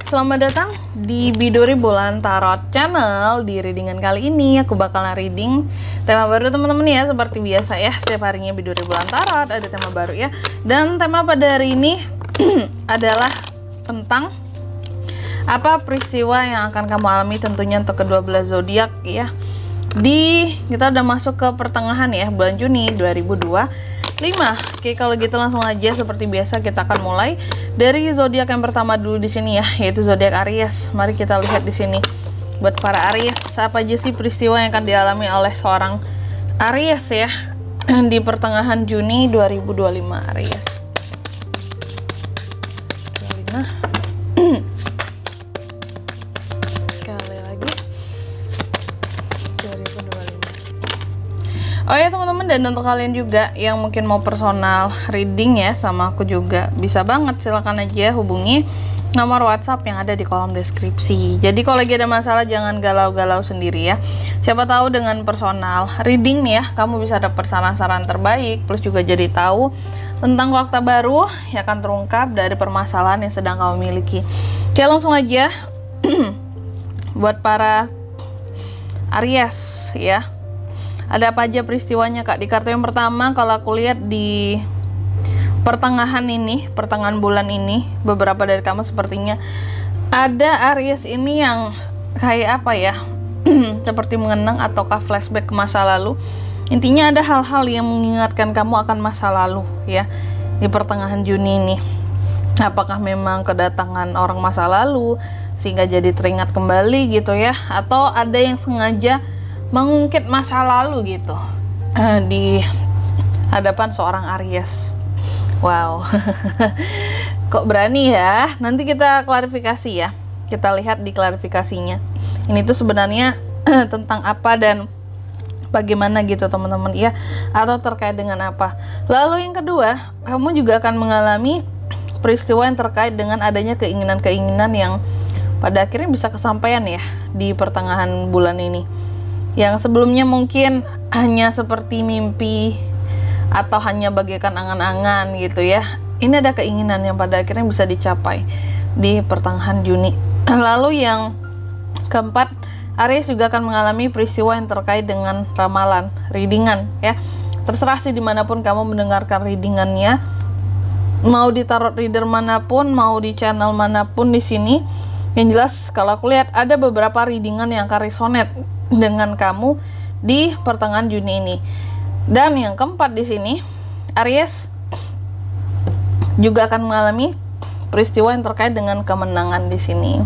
selamat datang di Biduri Bulan Tarot Channel. Di readingan kali ini aku bakalan reading tema baru teman-teman ya. Seperti biasa ya, setiap harinya Biduri Bulan Tarot ada tema baru ya. Dan tema pada hari ini adalah tentang apa peristiwa yang akan kamu alami tentunya untuk ke-12 zodiak ya. Kita udah masuk ke pertengahan ya, bulan Juni 2025. Oke, kalau gitu langsung aja seperti biasa kita akan mulai dari zodiak yang pertama dulu di sini ya, yaitu zodiak Aries. Mari kita lihat di sini buat para Aries, apa aja sih peristiwa yang akan dialami oleh seorang Aries ya di pertengahan Juni 2025 Aries. Sekali lagi 2025. Oh ya teman-teman, dan untuk kalian juga yang mungkin mau personal reading ya sama aku juga bisa banget, silahkan aja hubungi nomor WhatsApp yang ada di kolom deskripsi. Jadi kalau lagi ada masalah jangan galau-galau sendiri ya. Siapa tahu dengan personal reading nih ya, kamu bisa dapat saran-saran terbaik, plus juga jadi tahu tentang fakta baru yang akan terungkap dari permasalahan yang sedang kamu miliki. Oke, langsung aja buat para Aries ya. Ada apa aja peristiwanya Kak? Di kartu yang pertama kalau aku lihat di pertengahan bulan ini, beberapa dari kamu sepertinya ada Aries ini yang kayak apa ya seperti mengenang ataukah flashback ke masa lalu. Intinya ada hal-hal yang mengingatkan kamu akan masa lalu ya di pertengahan Juni ini. Apakah memang kedatangan orang masa lalu sehingga jadi teringat kembali gitu ya, atau ada yang sengaja mengungkit masa lalu gitu di hadapan seorang Aries. Wow. Kok berani ya? Nanti kita klarifikasi ya. Kita lihat di klarifikasinya. Ini tuh sebenarnya tentang apa dan bagaimana gitu teman-teman ya, atau terkait dengan apa. Lalu yang kedua, kamu juga akan mengalami peristiwa yang terkait dengan adanya keinginan-keinginan yang pada akhirnya bisa kesampaian ya di pertengahan bulan ini. Yang sebelumnya mungkin hanya seperti mimpi atau hanya bagaikan angan-angan gitu ya. Ini ada keinginan yang pada akhirnya bisa dicapai di pertengahan Juni. Lalu yang keempat, Aries juga akan mengalami peristiwa yang terkait dengan ramalan, readingan ya. Terserah sih dimanapun kamu mendengarkan readingannya, mau di tarot reader manapun, mau di channel manapun di sini. Yang jelas kalau aku lihat ada beberapa readingan yang akan resonate dengan kamu di pertengahan Juni ini. Dan yang keempat di sini, Aries juga akan mengalami peristiwa yang terkait dengan kemenangan di sini.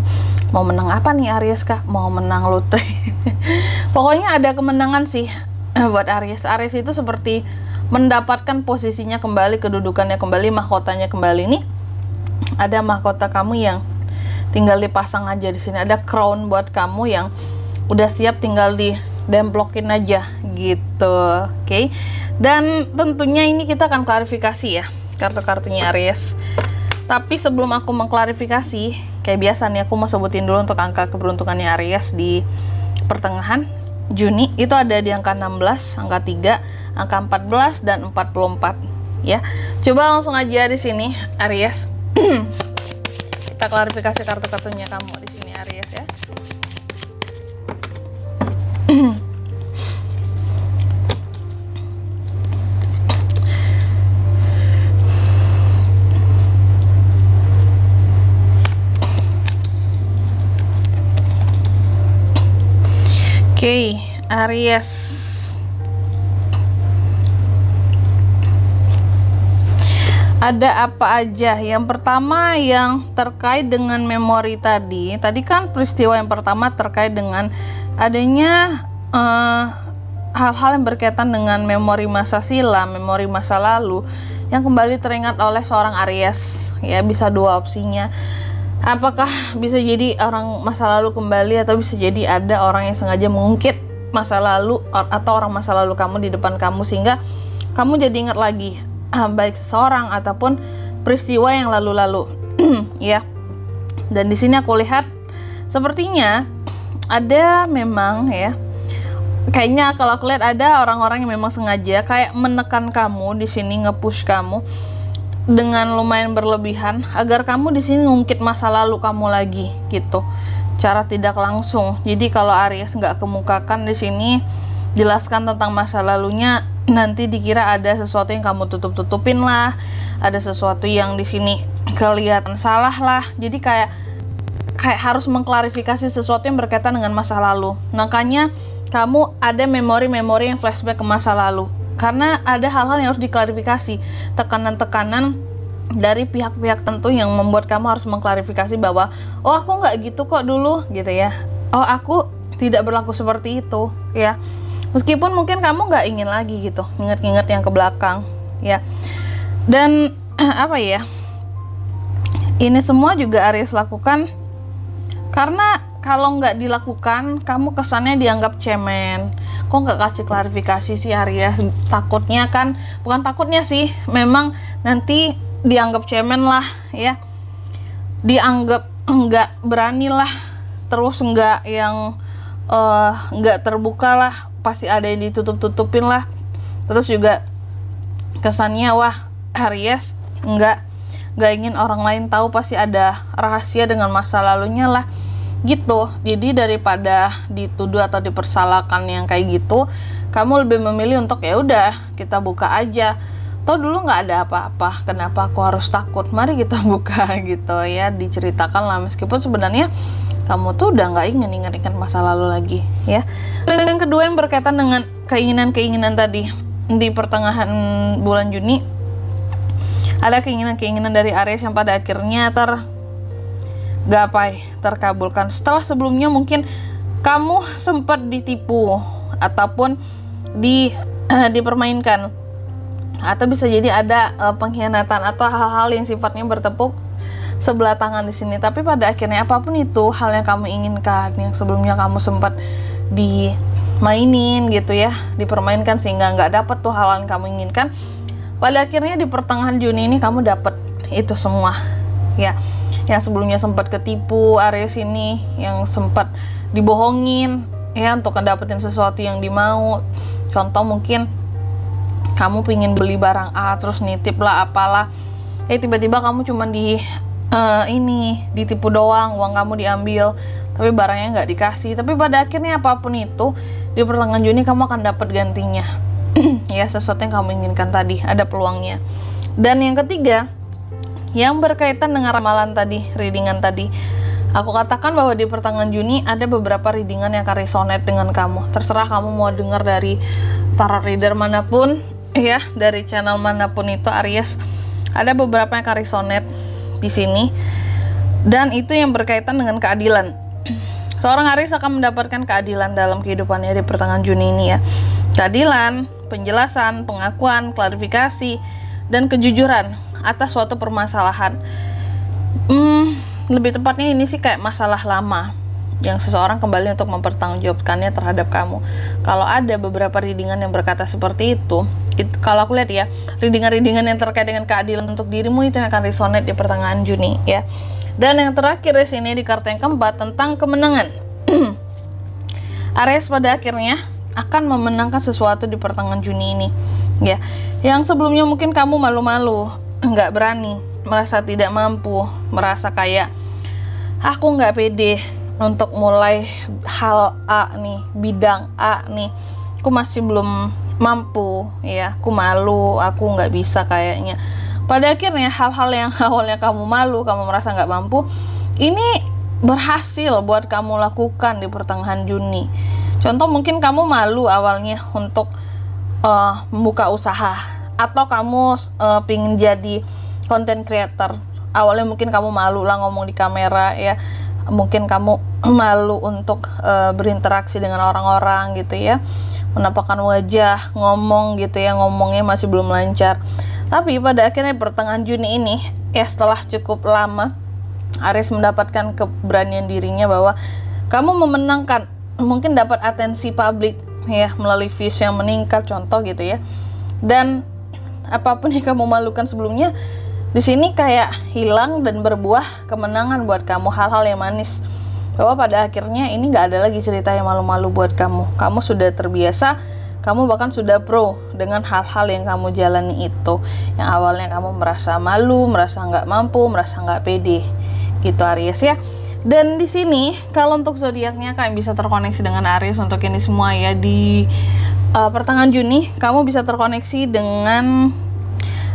Mau menang apa nih Aries Kak? Mau menang lotre. Pokoknya ada kemenangan sih buat Aries. Aries itu seperti mendapatkan posisinya kembali, kedudukannya kembali, mahkotanya kembali nih. Ada mahkota kamu yang tinggal dipasang aja di sini. Ada crown buat kamu yang udah siap, tinggal di demplokin aja gitu. Oke. Dan tentunya ini kita akan klarifikasi ya kartu-kartunya Aries. Tapi sebelum aku mengklarifikasi, kayak biasa nih aku mau sebutin dulu untuk angka keberuntungannya Aries di pertengahan Juni. Itu ada di angka 16, angka 3, angka 14 dan 44 ya. Coba langsung aja di sini Aries. Kita klarifikasi kartu-kartunya kamu di sini Aries ya. Oke, Aries. Ada apa aja? Yang pertama yang terkait dengan memori tadi. Tadi kan peristiwa yang pertama terkait dengan adanya hal-hal yang berkaitan dengan memori masa silam, memori masa lalu yang kembali teringat oleh seorang Aries. Ya, bisa dua opsinya. Apakah bisa jadi orang masa lalu kembali, atau bisa jadi ada orang yang sengaja mengungkit masa lalu atau orang masa lalu kamu di depan kamu sehingga kamu jadi ingat lagi baik seseorang ataupun peristiwa yang lalu-lalu ya. Dan di sini aku lihat sepertinya ada memang ya, kayaknya kalau aku lihat ada orang-orang yang memang sengaja kayak menekan kamu di sini, nge-push kamu dengan lumayan berlebihan agar kamu di sini ngungkit masa lalu kamu lagi gitu, cara tidak langsung. Jadi kalau Aries nggak kemukakan di sini, jelaskan tentang masa lalunya, nanti dikira ada sesuatu yang kamu tutup-tutupin lah, ada sesuatu yang di sini kelihatan salah lah. Jadi kayak harus mengklarifikasi sesuatu yang berkaitan dengan masa lalu. Makanya kamu ada memori-memori yang flashback ke masa lalu, karena ada hal-hal yang harus diklarifikasi, tekanan-tekanan dari pihak-pihak tentu yang membuat kamu harus mengklarifikasi bahwa oh aku nggak gitu kok dulu gitu ya, oh aku tidak berlaku seperti itu ya, meskipun mungkin kamu nggak ingin lagi gitu ingat-ingat yang ke belakang ya. Dan apa ya, ini semua juga Aries lakukan karena kalau nggak dilakukan kamu kesannya dianggap cemen. Kok nggak kasih klarifikasi sih Aries? Takutnya kan, bukan takutnya sih, memang nanti dianggap cemen lah ya, dianggap nggak berani lah, terus nggak yang nggak terbuka lah, pasti ada yang ditutup-tutupin lah. Terus juga kesannya wah Aries nggak ingin orang lain tahu, pasti ada rahasia dengan masa lalunya lah gitu. Jadi daripada dituduh atau dipersalahkan yang kayak gitu, kamu lebih memilih untuk ya udah kita buka aja, toh dulu nggak ada apa-apa, kenapa aku harus takut, mari kita buka gitu ya, diceritakan lah, meskipun sebenarnya kamu tuh udah nggak ingin ingat-ingat masa lalu lagi ya. Dan yang kedua yang berkaitan dengan keinginan-keinginan tadi, di pertengahan bulan Juni ada keinginan-keinginan dari Aries yang pada akhirnya terkabulkan. Setelah sebelumnya mungkin kamu sempat ditipu ataupun dipermainkan, atau bisa jadi ada pengkhianatan atau hal-hal yang sifatnya bertepuk sebelah tangan di sini. Tapi pada akhirnya apapun itu hal yang kamu inginkan, yang sebelumnya kamu sempat dimainin gitu ya, dipermainkan sehingga nggak dapet tuh hal yang kamu inginkan, pada akhirnya di pertengahan Juni ini kamu dapet itu semua ya. Yang sebelumnya sempat ketipu Aries ini, yang sempat dibohongin ya untuk dapetin sesuatu yang dimau. Contoh mungkin kamu pingin beli barang A terus nitip lah apalah, tiba-tiba kamu cuma ditipu doang, uang kamu diambil tapi barangnya nggak dikasih. Tapi pada akhirnya apapun itu di pertengahan Juni kamu akan dapat gantinya ya, sesuatu yang kamu inginkan tadi, ada peluangnya. Dan yang ketiga yang berkaitan dengan ramalan tadi, readingan tadi, aku katakan bahwa di pertengahan Juni ada beberapa readingan yang akan resonate dengan kamu. Terserah kamu mau dengar dari tarot reader manapun ya, dari channel manapun itu Aries, ada beberapa yang akan resonate di sini. Dan itu yang berkaitan dengan keadilan. Seorang Aries akan mendapatkan keadilan dalam kehidupannya di pertengahan Juni ini ya. Keadilan, penjelasan, pengakuan, klarifikasi, dan kejujuran atas suatu permasalahan. Lebih tepatnya ini sih kayak masalah lama yang seseorang kembali untuk mempertanggungjawabkannya terhadap kamu. Kalau ada beberapa readingan yang berkata seperti itu, kalau aku lihat ya, readingan-readingan yang terkait dengan keadilan untuk dirimu itu yang akan resonate di pertengahan Juni ya. Dan yang terakhir di sini di kartu yang keempat tentang kemenangan. Aries pada akhirnya akan memenangkan sesuatu di pertengahan Juni ini ya. Yang sebelumnya mungkin kamu malu-malu, nggak berani, merasa tidak mampu, merasa kayak aku nggak pede untuk mulai hal A nih, bidang A nih, aku masih belum mampu ya, aku malu, aku nggak bisa kayaknya. Pada akhirnya hal-hal yang awalnya kamu malu, kamu merasa nggak mampu, ini berhasil buat kamu lakukan di pertengahan Juni. Contoh mungkin kamu malu awalnya untuk membuka usaha, atau kamu pingin jadi content creator. Awalnya mungkin kamu malu lah ngomong di kamera ya, mungkin kamu malu untuk berinteraksi dengan orang-orang gitu ya, menampakkan wajah, ngomong gitu ya, ngomongnya masih belum lancar. Tapi pada akhirnya pertengahan Juni ini ya, setelah cukup lama Aries mendapatkan keberanian dirinya bahwa kamu memenangkan, mungkin dapat atensi publik ya melalui views yang meningkat contoh gitu ya. Dan apapun yang kamu malukan sebelumnya di sini kayak hilang dan berbuah kemenangan buat kamu, hal-hal yang manis. Bahwa pada akhirnya ini nggak ada lagi cerita yang malu-malu buat kamu. Kamu sudah terbiasa kamu bahkan sudah pro dengan hal-hal yang kamu jalani itu. Yang awalnya kamu merasa malu, merasa nggak mampu, merasa nggak pede, gitu Aries ya. Dan di sini kalau untuk zodiaknya kalian bisa terkoneksi dengan Aries untuk ini semua ya. Di pertengahan Juni kamu bisa terkoneksi dengan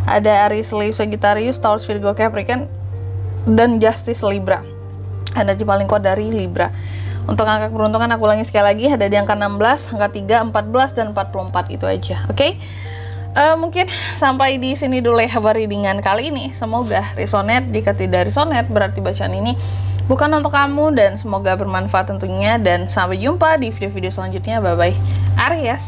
ada Aries, Leo, Sagittarius, Taurus, Virgo, Capricorn, dan Justice Libra. Energi paling kuat dari Libra. Untuk angka keberuntungan aku ulangi sekali lagi, ada di angka 16, angka 3, 14, dan 44, itu aja. Oke? Mungkin sampai di sini dulu ya readingan kali ini. Semoga resonate. Jika tidak resonate, berarti bacaan ini bukan untuk kamu, dan semoga bermanfaat tentunya. Dan sampai jumpa di video-video selanjutnya. Bye-bye Aries.